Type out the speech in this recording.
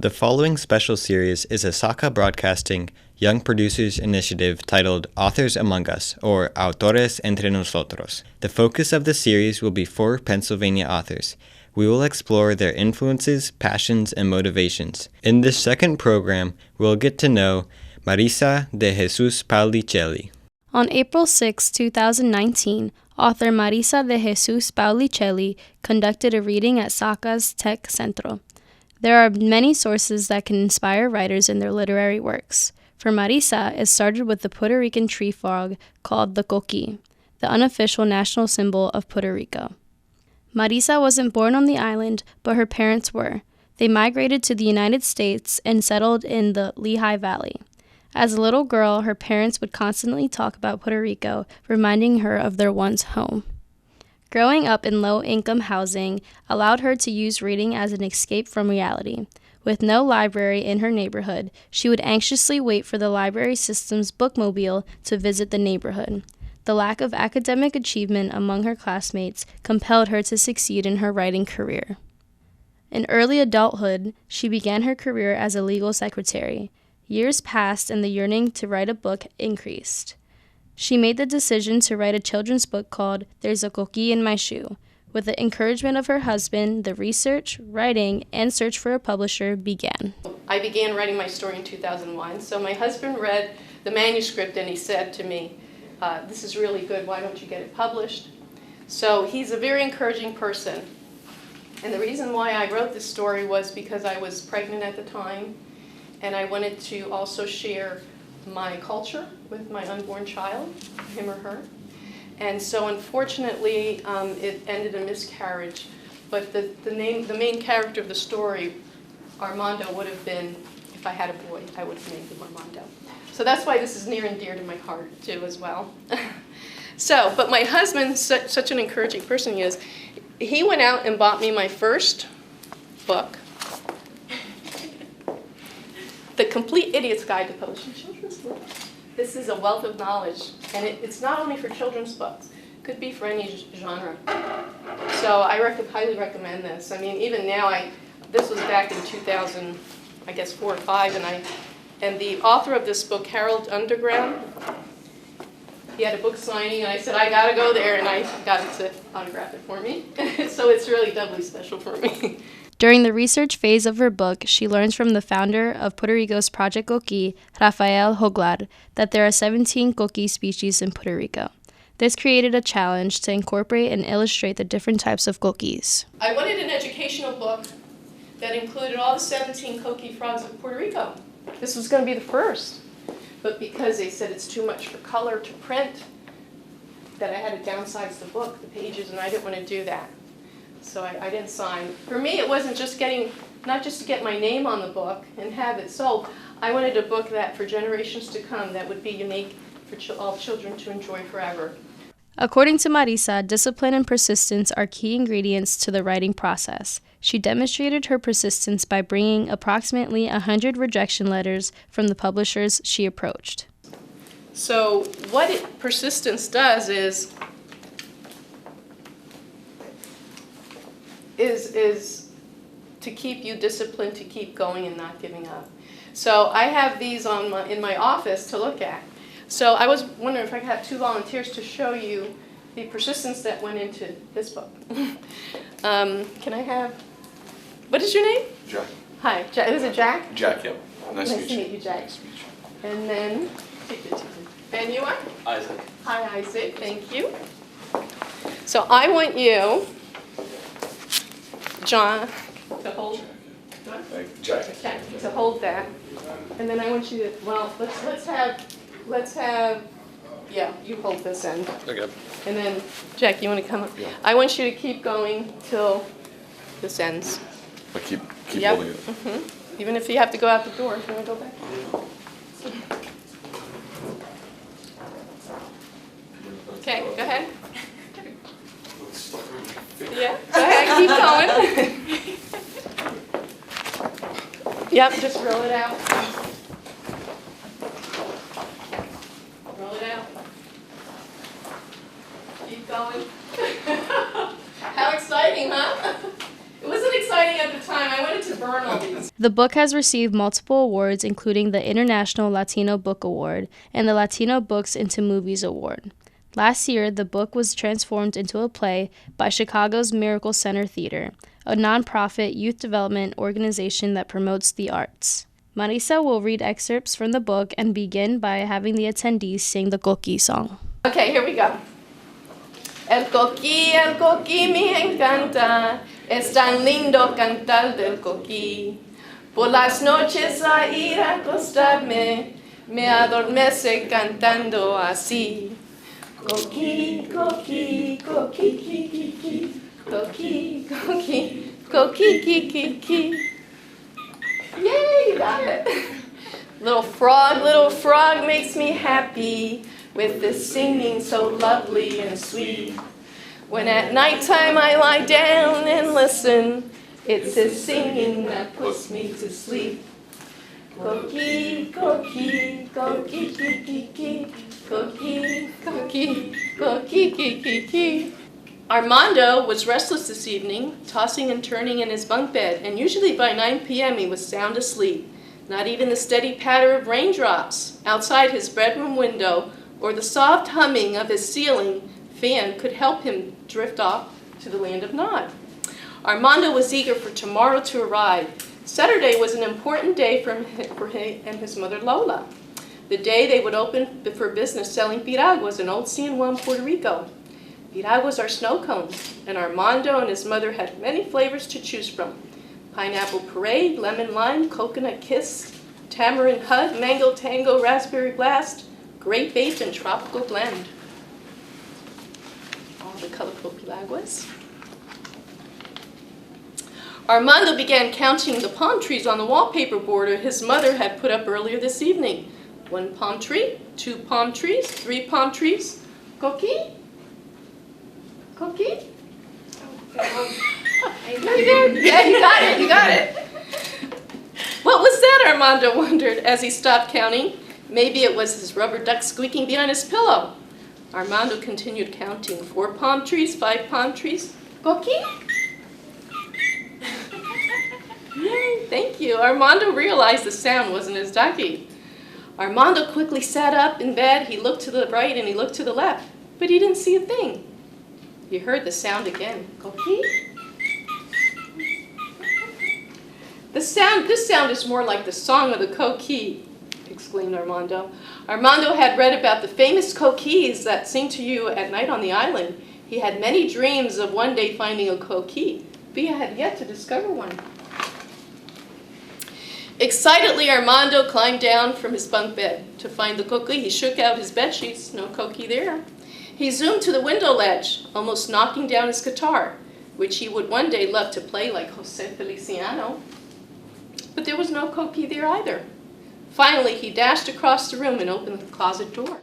The following special series is a Saka Broadcasting Young Producers Initiative titled Authors Among Us, or Autores Entre Nosotros. The focus of the series will be 4 Pennsylvania authors. We will explore their influences, passions, and motivations. In this second program, we'll get to know Marisa de Jesus Paulicelli. On April 6, 2019, author Marisa de Jesus Paulicelli conducted a reading at Saka's Tech Centro. There are many sources that can inspire writers in their literary works. For Marisa, it started with the Puerto Rican tree frog called the coqui, the unofficial national symbol of Puerto Rico. Marisa wasn't born on the island, but her parents were. They migrated to the United States and settled in the Lehigh Valley. As a little girl, her parents would constantly talk about Puerto Rico, reminding her of their once home. Growing up in low-income housing allowed her to use reading as an escape from reality. With no library in her neighborhood, she would anxiously wait for the library system's bookmobile to visit the neighborhood. The lack of academic achievement among her classmates compelled her to succeed in her writing career. In early adulthood, she began her career as a legal secretary. Years passed and the yearning to write a book increased. She made the decision to write a children's book called There's a Coqui in My Shoe. With the encouragement of her husband, the research, writing, and search for a publisher began. I began writing my story in 2001, so my husband read the manuscript and he said to me, this is really good, why don't you get it published? So he's a very encouraging person. And the reason why I wrote this story was because I was pregnant at the time, and I wanted to also share my culture with my unborn child, him or her. And so unfortunately, it ended a miscarriage. But the main character of the story, Armando, would have been, if I had a boy, I would have named him Armando. So that's why this is near and dear to my heart, too, as well. But my husband, such an encouraging person he is, he went out and bought me my first book, The Complete Idiot's Guide to Publishing Children's Books. This is a wealth of knowledge, and it's not only for children's books. It could be for any genre. So I highly recommend this. I mean, even now, this was back in 2000, I guess 4 or 5, and the author of this book, Harold Underground, he had a book signing, and I said, I gotta go there, and I got him to autograph it for me. So it's really doubly special for me. During the research phase of her book, she learns from the founder of Puerto Rico's Project Coqui, Rafael Joglar, that there are 17 coqui species in Puerto Rico. This created a challenge to incorporate and illustrate the different types of coquis. I wanted an educational book that included all the 17 coqui frogs of Puerto Rico. This was going to be the first, but because they said it's too much for color to print, that I had to downsize the book, the pages, and I didn't want to do that. So I didn't sign. For me, it wasn't not just to get my name on the book and have it sold. I wanted a book that, for generations to come, that would be unique for all children to enjoy forever. According to Marisa, discipline and persistence are key ingredients to the writing process. She demonstrated her persistence by bringing approximately 100 rejection letters from the publishers she approached. So what persistence does is to keep you disciplined, to keep going and not giving up. So I have these in my office to look at. So I was wondering if I could have 2 volunteers to show you the persistence that went into this book. Can I have, what is your name? Jack. Hi, Jack. Is it Jack? Jack, yeah. Nice to meet you, Jack. Nice to meet you. And then, and you are? Isaac. Hi, Isaac. Thank you. So I want you, John, to hold. Jack. To hold that, and then I want you to. Well, let's have. Yeah, you hold this end. Okay. And then, Jack, you want to come up? Yeah. I want you to keep going till this ends. But keep Yep. holding it. Mm-hmm. Even if you have to go out the door, you want to go back? Okay, go ahead. Yeah, go ahead, keep going. Yep, just roll it out. Roll it out. Keep going. How exciting, huh? It wasn't exciting. exciting at the time. I wanted to burn all these. The book has received multiple awards, including the International Latino Book Award and the Latino Books into Movies Award. Last year, the book was transformed into a play by Chicago's Miracle Center Theater, a nonprofit youth development organization that promotes the arts. Marisa will read excerpts from the book and begin by having the attendees sing the coqui song. Okay, here we go. El coquí me encanta, es tan lindo cantar del coquí. Por las noches a ir a acostarme, me adormece cantando así. Coquí, coquí, coquí, coquí, coquí, coquí, coquí, coquí. Yay, you got it. Little frog makes me happy with this singing so lovely and sweet. When at nighttime I lie down and listen, it's his singing that puts me to sleep. Coquí, coquí, coquí, coquí, coquí, coquí, coquí, coquí. Armando was restless this evening, tossing and turning in his bunk bed, and usually by 9 p.m. he was sound asleep. Not even the steady patter of raindrops outside his bedroom window or the soft humming of his ceiling fan could help him drift off to the land of Nod. Armando was eager for tomorrow to arrive. Saturday was an important day for him and his mother Lola. The day they would open for business selling piraguas in Old San Juan, Puerto Rico. Piraguas are snow cones, and Armando and his mother had many flavors to choose from. Pineapple parade, lemon lime, coconut kiss, tamarind hug, mango tango, raspberry blast, grape vape, and tropical blend. All the colorful piraguas. Armando began counting the palm trees on the wallpaper border his mother had put up earlier this evening. 1 palm tree, 2 palm trees, 3 palm trees. Coqui? Coqui? Very good. Yeah, you got it. What was that, Armando wondered as he stopped counting. Maybe it was his rubber duck squeaking behind his pillow. Armando continued counting. 4 palm trees, 5 palm trees. Coqui? Yay, thank you. Armando realized the sound wasn't his ducky. Armando quickly sat up in bed. He looked to the right and he looked to the left, but he didn't see a thing. He heard the sound again. Coqui? This sound is more like the song of the coqui, exclaimed Armando. Armando had read about the famous coquis that sing to you at night on the island. He had many dreams of one day finding a coqui, but he had yet to discover one. Excitedly, Armando climbed down from his bunk bed to find the coqui. He shook out his bed sheets, no coqui there. He zoomed to the window ledge, almost knocking down his guitar, which he would one day love to play like Jose Feliciano. But there was no coqui there either. Finally, he dashed across the room and opened the closet door.